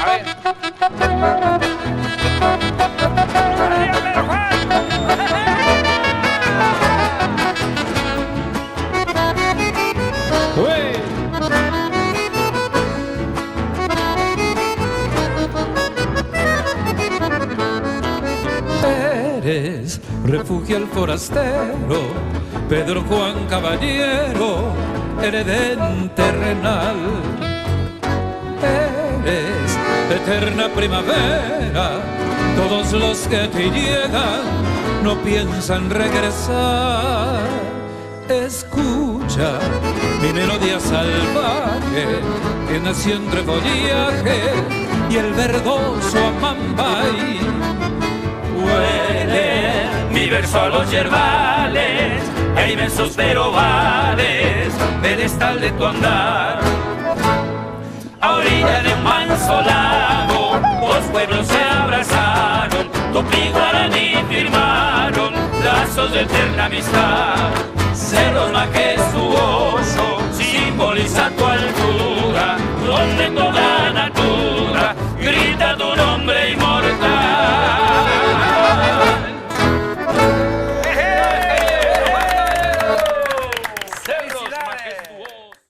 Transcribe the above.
A ver. Eres refugio al forastero, Pedro Juan Caballero, heredén terrenal. Eres eterna primavera, todos los que te llegan no piensan regresar. Escucha mi melodía salvaje que nació entre follaje y el verdoso amambay. Huele mi verso a los yerbales, a inmensos perobales, pedestal de tu andar. A orilla de un manso lago, dos pueblos se abrazaron, Tupi Guaraní firmaron lazos de eterna amistad. Cerros majestuosos simboliza tu altura, donde toda natura grita tu nombre inmortal.